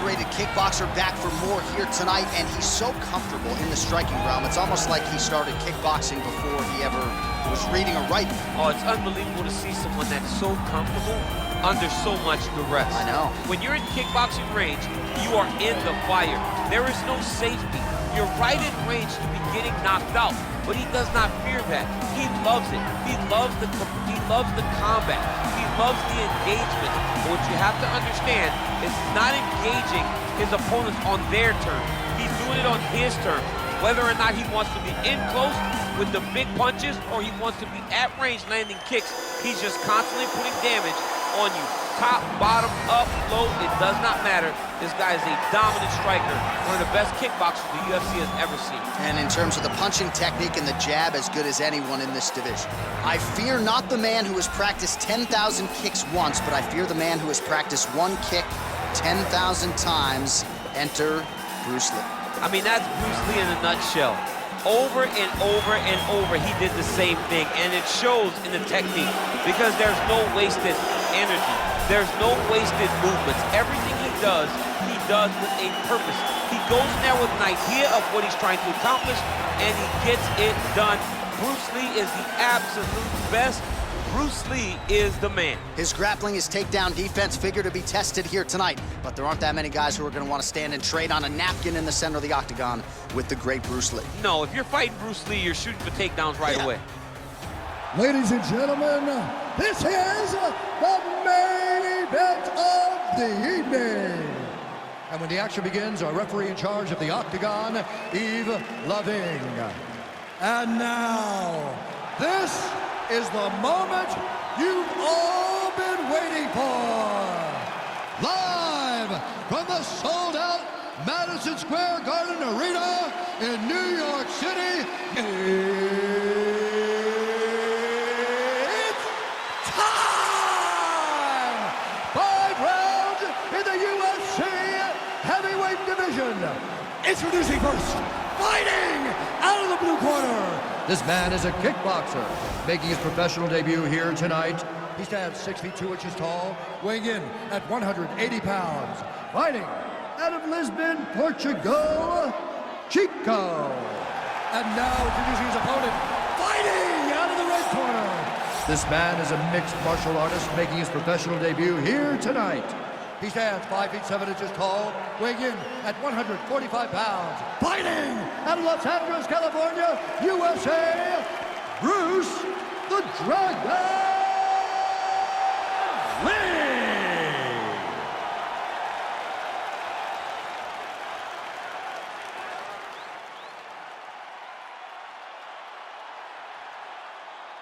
decorated kickboxer, back for more here tonight, and he's so comfortable in the striking realm. It's almost like he started kickboxing before he ever was reading or writing. Oh, it's unbelievable to see someone that's so comfortable under so much duress. I know. When you're in kickboxing range, you are in the fire. There is no safety. You're right in range to be getting knocked out, but he does not fear that. He loves it. He loves the combat. He loves the engagement. But what you have to understand is not engaging his opponents on their terms. He's doing it on his terms. Whether or not he wants to be in close with the big punches or he wants to be at range landing kicks, he's just constantly putting damage on you. Top, bottom, up, low, it does not matter. This guy is a dominant striker, one of the best kickboxers the UFC has ever seen. And in terms of the punching technique and the jab, as good as anyone in this division. I fear not the man who has practiced 10,000 kicks once, but I fear the man who has practiced one kick 10,000 times. Enter Bruce Lee. I mean, that's Bruce Lee in a nutshell. Over and over and over, he did the same thing, and it shows in the technique because there's no wasted energy. There's no wasted movements. Everything he does with a purpose. He goes in there with an idea of what he's trying to accomplish, and he gets it done. Bruce Lee is the absolute best. Bruce Lee is the man. His grappling, his takedown defense figure to be tested here tonight, but there aren't that many guys who are going to want to stand and trade on a napkin in the center of the octagon with the great Bruce Lee. No, if you're fighting Bruce Lee, you're shooting for takedowns right away. Ladies and gentlemen, this is the main event of the evening. And when the action begins, our referee in charge of the octagon, Yves Loving. And now, this is the moment you've all been waiting for. Live from the sold-out Madison Square Garden Arena in New York City, it's time! 5 rounds in the UFC heavyweight division. Introducing first, fighting out of the blue corner. This man is a kickboxer, making his professional debut here tonight. He stands 6 feet 2 inches tall, weighing in at 180 pounds. Fighting out of Lisbon, Portugal, Chico. And now introducing his opponent, fighting out of the red corner. This man is a mixed martial artist, making his professional debut here tonight. He stands 5 feet 7 inches tall, weighing in at 145 pounds. Fighting out of Los Angeles, California, USA, Bruce the Dragon Lee!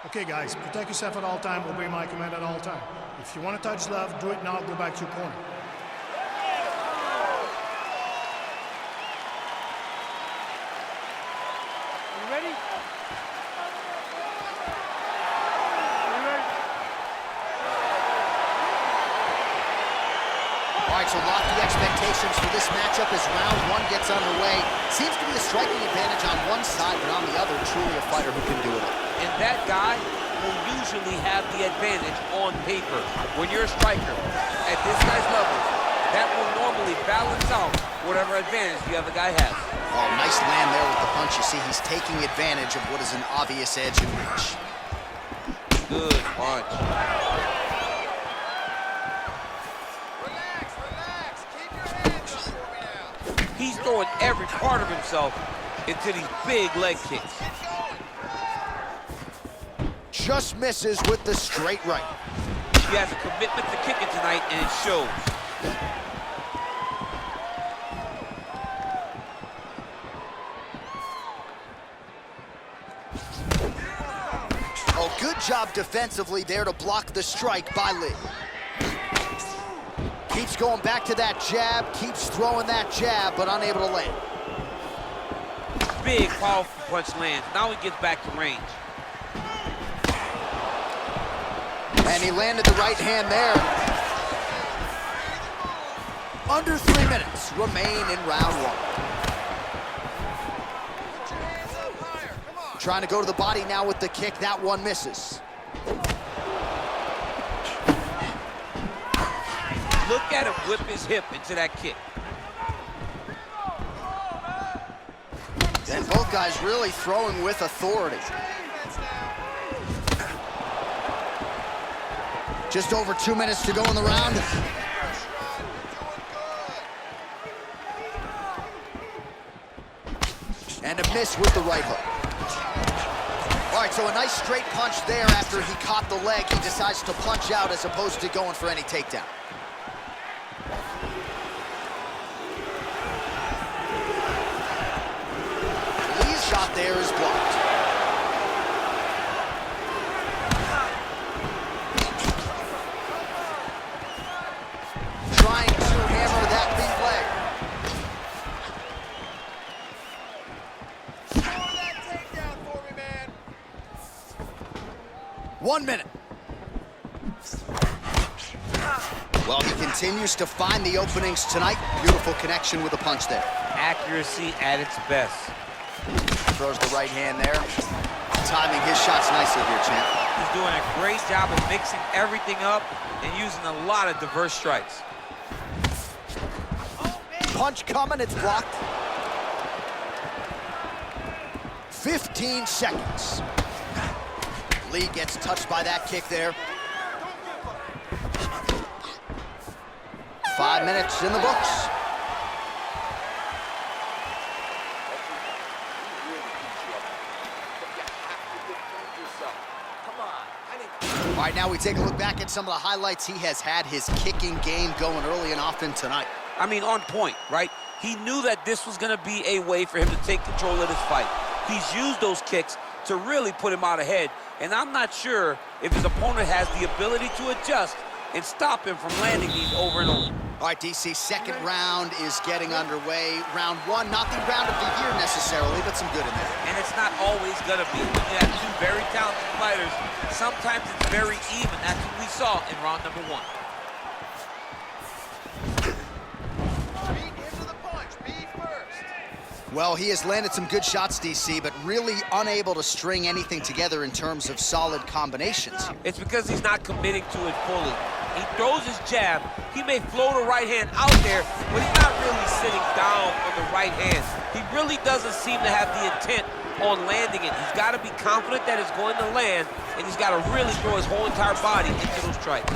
Okay, guys, protect yourself at all time, obey my command at all time. If you want to touch love, do it now, go back to your corner. You ready? All right, so lofty expectations for this matchup as round 1 gets underway. Seems to be a striking advantage on one side, but on the other, truly a fighter who can do it all. And that guy will usually have the advantage on paper. When you're a striker at this guy's level, that will normally balance out whatever advantage the other guy has. Oh, nice land there with the punch. You see, he's taking advantage of what is an obvious edge and reach. Good punch. Relax. Keep your hands up for me now. He's throwing every part of himself into these big leg kicks. Just misses with the straight right. He has a commitment to kicking tonight, and it shows. Oh, good job defensively there to block the strike by Lee. Keeps going back to that jab, keeps throwing that jab, but unable to land. Big, powerful punch lands. Now he gets back to range. And he landed the right hand there. Under 3 minutes remain in round 1. Trying to go to the body now with the kick. That one misses. Look at him whip his hip into that kick. And both guys really throwing with authority. Just over 2 minutes to go in the round. And a miss with the right hook. All right, so a nice straight punch there after he caught the leg. He decides to punch out as opposed to going for any takedown. Lee's shot there is blocked. Trying to hammer that lead leg. Score that takedown for me, man. 1 minute. Well, he continues to find the openings tonight. Beautiful connection with a punch there. Accuracy at its best. Throws the right hand there. Timing his shots nicely here, champ. He's doing a great job of mixing everything up and using a lot of diverse strikes. Punch coming, it's blocked. 15 seconds. Lee gets touched by that kick there. 5 minutes in the books. All right, now we take a look back at some of the highlights. He has had his kicking game going early and often tonight. I mean, on point, right? He knew that this was going to be a way for him to take control of this fight. He's used those kicks to really put him out ahead, and I'm not sure if his opponent has the ability to adjust and stop him from landing these over and over. All right, DC, second round is getting underway. Round one, not the round of the year necessarily, but some good in there. And it's not always gonna be. When you have two very talented fighters, sometimes it's very even. That's what we saw in round number one. Beat into the punch. Be first. Well, he has landed some good shots, DC, but really unable to string anything together in terms of solid combinations. It's because he's not committing to it fully. He throws his jab. He may float a right hand out there, but he's not really sitting down on the right hand. He really doesn't seem to have the intent on landing it. He's got to be confident that it's going to land, and he's got to really throw his whole entire body into those strikes.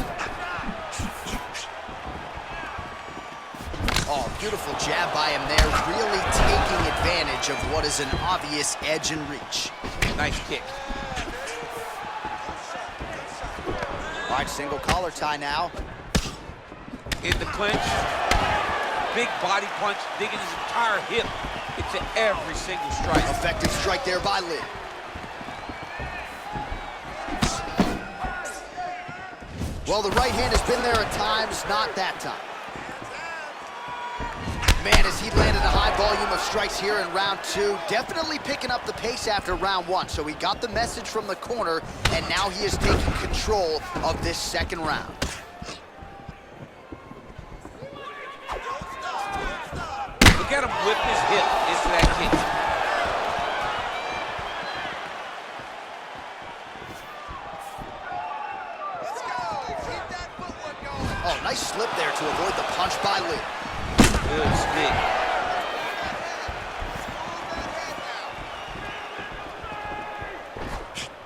Oh, beautiful jab by him there, really taking advantage of what is an obvious edge and reach. Nice kick. All right, single collar tie now. In the clinch. Big body punch, digging his entire hip into every single strike. Effective strike there by Lee. Well, the right hand has been there at times, not that time. Man, as he landed a high volume of strikes here in round two, definitely picking up the pace after round one. So he got the message from the corner, and now he is taking control of this second round. Look at him whip his hip into that kick. Let's go. Keep that footwork going. Oh, nice slip there to avoid the punch by Lee. Good stick.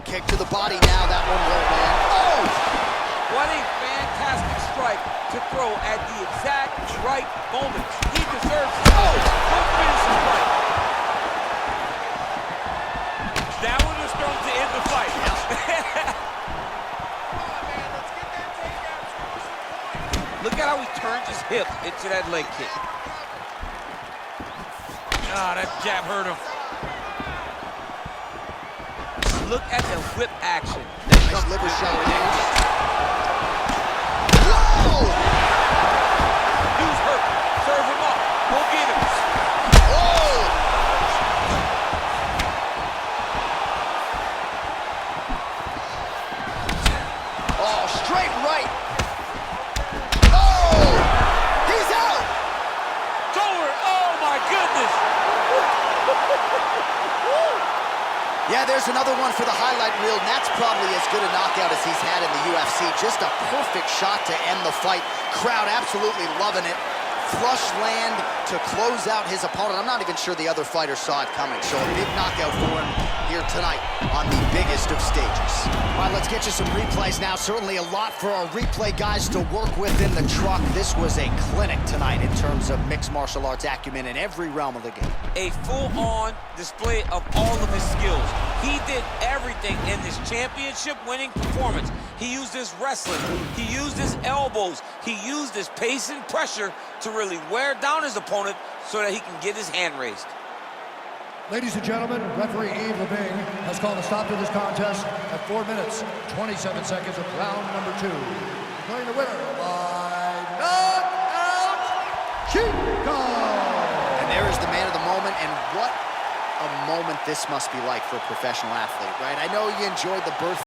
Kick to the body now, that one won't land. Oh! What a fantastic strike to throw at the exact right moment. He deserves it. Oh! Don't finish the fight. That one was thrown to end the fight. Come on, man. Let's get that takedown. Score some points. Look at how he turns his hip into that leg kick. Ah, that jab hurt him. Look at the whip action. Nice liver shot there. Whoa! Dude's hurt. Serve him up. Go get him. Oh! Oh, straight right. Oh! He's out! It's over. Oh, my goodness. Yeah, there's another one for the highlight reel, and that's probably as good a knockout as he's had in the UFC. Just a perfect shot to end the fight. Crowd absolutely loving it. flush land to close out his opponent. I'm not even sure the other fighter saw it coming. So a big knockout for him here tonight on the biggest of stages. All right, let's get you some replays now. Certainly a lot for our replay guys to work with in the truck. This was a clinic tonight in terms of mixed martial arts acumen in every realm of the game. A full-on display of all of his skills. He did everything in this championship-winning performance. He used his wrestling, he used his elbows, he used his pace and pressure to really wear down his opponent so that he can get his hand raised. Ladies and gentlemen, referee Yves Leving has called a stop to this contest at 4 minutes, 27 seconds of round number 2. Declaring the winner by knockout, Jeet Kune Do. And there is the man of the moment, and what a moment this must be like for a professional athlete, right? I know you enjoyed the birth